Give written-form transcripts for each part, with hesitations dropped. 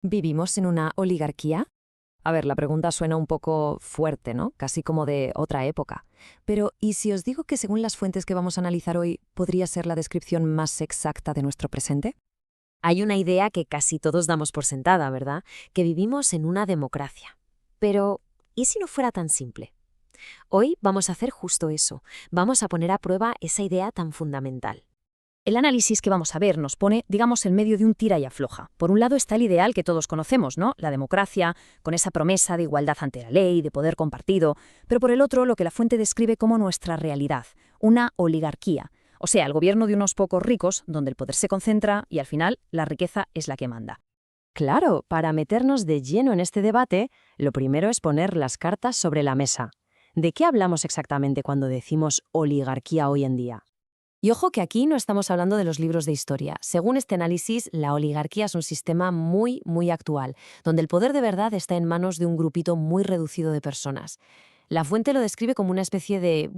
¿Vivimos en una oligarquía? A ver, la pregunta suena un poco fuerte, ¿no? Casi como de otra época. Pero, ¿y si os digo que según las fuentes que vamos a analizar hoy, podría ser la descripción más exacta de nuestro presente? Hay una idea que casi todos damos por sentada, ¿verdad? Que vivimos en una democracia. Pero, ¿y si no fuera tan simple? Hoy vamos a hacer justo eso. Vamos a poner a prueba esa idea tan fundamental. El análisis que vamos a ver nos pone, digamos, en medio de un tira y afloja. Por un lado está el ideal que todos conocemos, ¿no? La democracia, con esa promesa de igualdad ante la ley, de poder compartido, pero por el otro lo que la fuente describe como nuestra realidad, una oligarquía, o sea, el gobierno de unos pocos ricos, donde el poder se concentra y al final la riqueza es la que manda. Claro, para meternos de lleno en este debate, lo primero es poner las cartas sobre la mesa. ¿De qué hablamos exactamente cuando decimos oligarquía hoy en día? Y ojo que aquí no estamos hablando de los libros de historia. Según este análisis, la oligarquía es un sistema muy actual, donde el poder de verdad está en manos de un grupito muy reducido de personas. La fuente lo describe como una especie de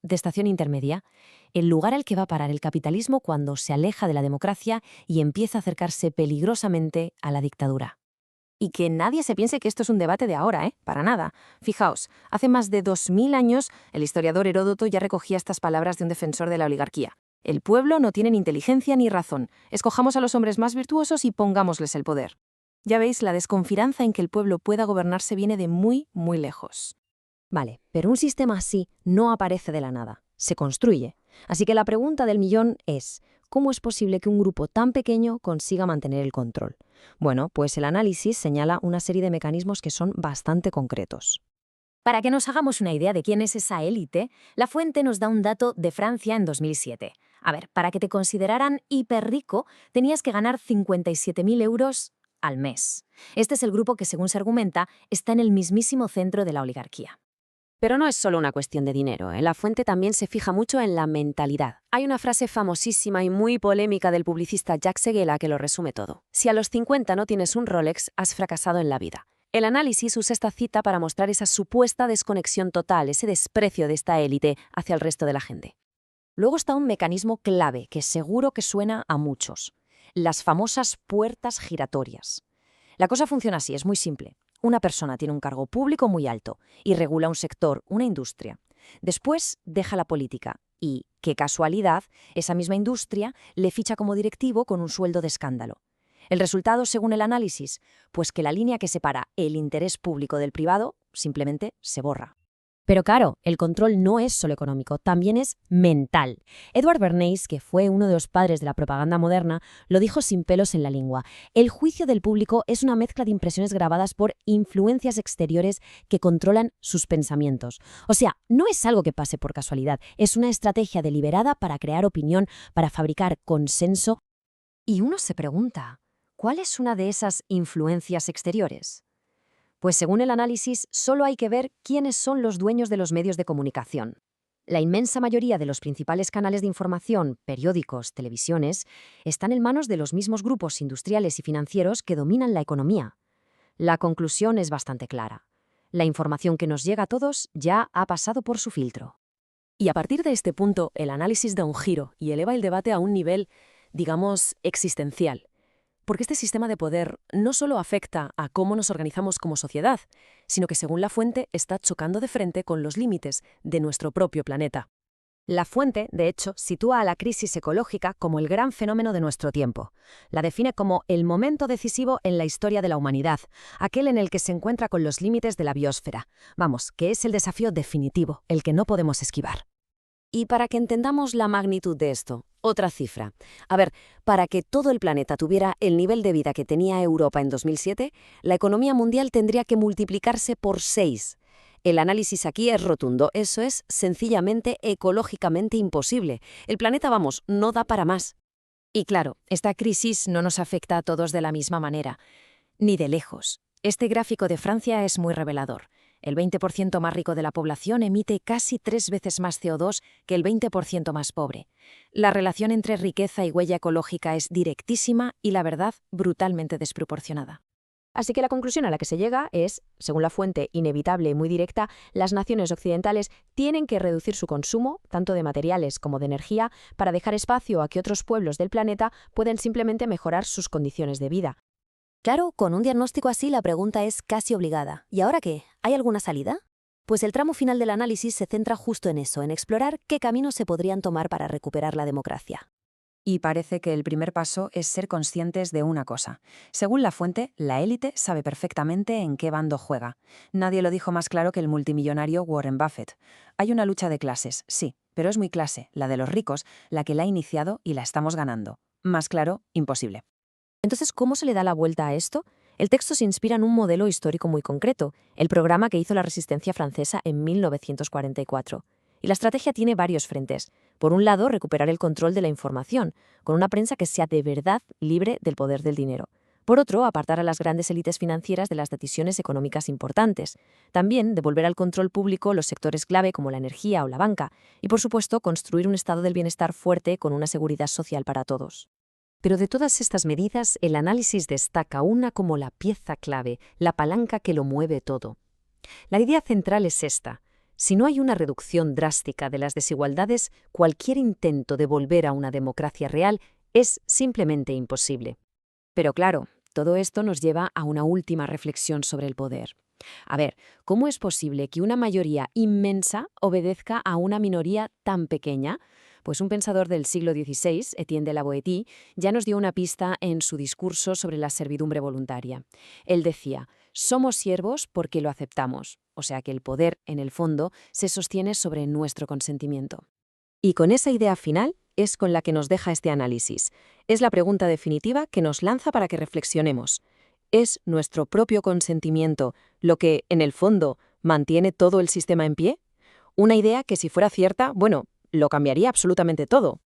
estación intermedia, el lugar al que va a parar el capitalismo cuando se aleja de la democracia y empieza a acercarse peligrosamente a la dictadura. Y que nadie se piense que esto es un debate de ahora, ¿eh? Para nada. Fijaos, hace más de 2000 años el historiador Heródoto ya recogía estas palabras de un defensor de la oligarquía. El pueblo no tiene ni inteligencia ni razón. Escojamos a los hombres más virtuosos y pongámosles el poder. Ya veis, la desconfianza en que el pueblo pueda gobernarse viene de muy lejos. Vale, pero un sistema así no aparece de la nada, se construye. Así que la pregunta del millón es, ¿cómo es posible que un grupo tan pequeño consiga mantener el control? Bueno, pues el análisis señala una serie de mecanismos que son bastante concretos. Para que nos hagamos una idea de quién es esa élite, la fuente nos da un dato de Francia en 2007. A ver, para que te consideraran hiperrico, tenías que ganar 57.000 euros al mes. Este es el grupo que, según se argumenta, está en el mismísimo centro de la oligarquía. Pero no es solo una cuestión de dinero, ¿eh? La fuente también se fija mucho en la mentalidad. Hay una frase famosísima y muy polémica del publicista Jacques Seguela que lo resume todo. Si a los 50 no tienes un Rolex, has fracasado en la vida. El análisis usa esta cita para mostrar esa supuesta desconexión total, ese desprecio de esta élite hacia el resto de la gente. Luego está un mecanismo clave que seguro que suena a muchos: las famosas puertas giratorias. La cosa funciona así, es muy simple. Una persona tiene un cargo público muy alto y regula un sector, una industria. Después deja la política y, qué casualidad, esa misma industria le ficha como directivo con un sueldo de escándalo. ¿El resultado, según el análisis? Pues que la línea que separa el interés público del privado simplemente se borra. Pero claro, el control no es solo económico, también es mental. Edward Bernays, que fue uno de los padres de la propaganda moderna, lo dijo sin pelos en la lengua. El juicio del público es una mezcla de impresiones grabadas por influencias exteriores que controlan sus pensamientos. O sea, no es algo que pase por casualidad, es una estrategia deliberada para crear opinión, para fabricar consenso. Y uno se pregunta, ¿cuál es una de esas influencias exteriores? Pues según el análisis, solo hay que ver quiénes son los dueños de los medios de comunicación. La inmensa mayoría de los principales canales de información, periódicos, televisiones, están en manos de los mismos grupos industriales y financieros que dominan la economía. La conclusión es bastante clara. La información que nos llega a todos ya ha pasado por su filtro. Y a partir de este punto, el análisis da un giro y eleva el debate a un nivel, digamos, existencial. Porque este sistema de poder no solo afecta a cómo nos organizamos como sociedad, sino que, según la fuente, está chocando de frente con los límites de nuestro propio planeta. La fuente, de hecho, sitúa a la crisis ecológica como el gran fenómeno de nuestro tiempo. La define como el momento decisivo en la historia de la humanidad, aquel en el que se encuentra con los límites de la biosfera. Vamos, que es el desafío definitivo, el que no podemos esquivar. Y para que entendamos la magnitud de esto, otra cifra. A ver, para que todo el planeta tuviera el nivel de vida que tenía Europa en 2007, la economía mundial tendría que multiplicarse por 6. El análisis aquí es rotundo, eso es sencillamente ecológicamente imposible. El planeta, vamos, no da para más. Y claro, esta crisis no nos afecta a todos de la misma manera, ni de lejos. Este gráfico de Francia es muy revelador. El 20% más rico de la población emite casi 3 veces más CO2 que el 20% más pobre. La relación entre riqueza y huella ecológica es directísima y, la verdad, brutalmente desproporcionada. Así que la conclusión a la que se llega es, según la fuente inevitable y muy directa, las naciones occidentales tienen que reducir su consumo, tanto de materiales como de energía, para dejar espacio a que otros pueblos del planeta puedan simplemente mejorar sus condiciones de vida. Claro, con un diagnóstico así la pregunta es casi obligada. ¿Y ahora qué? ¿Hay alguna salida? Pues el tramo final del análisis se centra justo en eso, en explorar qué caminos se podrían tomar para recuperar la democracia. Y parece que el primer paso es ser conscientes de una cosa. Según la fuente, la élite sabe perfectamente en qué bando juega. Nadie lo dijo más claro que el multimillonario Warren Buffett. Hay una lucha de clases, sí, pero es muy clase, la de los ricos, la que la ha iniciado y la estamos ganando. Más claro, imposible. Entonces, ¿cómo se le da la vuelta a esto? El texto se inspira en un modelo histórico muy concreto, el programa que hizo la resistencia francesa en 1944. Y la estrategia tiene varios frentes. Por un lado, recuperar el control de la información, con una prensa que sea de verdad libre del poder del dinero. Por otro, apartar a las grandes élites financieras de las decisiones económicas importantes. También devolver al control público los sectores clave como la energía o la banca. Y, por supuesto, construir un estado del bienestar fuerte con una seguridad social para todos. Pero de todas estas medidas, el análisis destaca una como la pieza clave, la palanca que lo mueve todo. La idea central es esta. Si no hay una reducción drástica de las desigualdades, cualquier intento de volver a una democracia real es simplemente imposible. Pero claro, todo esto nos lleva a una última reflexión sobre el poder. A ver, ¿cómo es posible que una mayoría inmensa obedezca a una minoría tan pequeña? Pues un pensador del siglo XVI, Etienne de la Boétie, ya nos dio una pista en su discurso sobre la servidumbre voluntaria. Él decía, somos siervos porque lo aceptamos, o sea que el poder, en el fondo, se sostiene sobre nuestro consentimiento. Y con esa idea final es con la que nos deja este análisis. Es la pregunta definitiva que nos lanza para que reflexionemos. ¿Es nuestro propio consentimiento lo que, en el fondo, mantiene todo el sistema en pie? Una idea que, si fuera cierta, bueno, lo cambiaría absolutamente todo.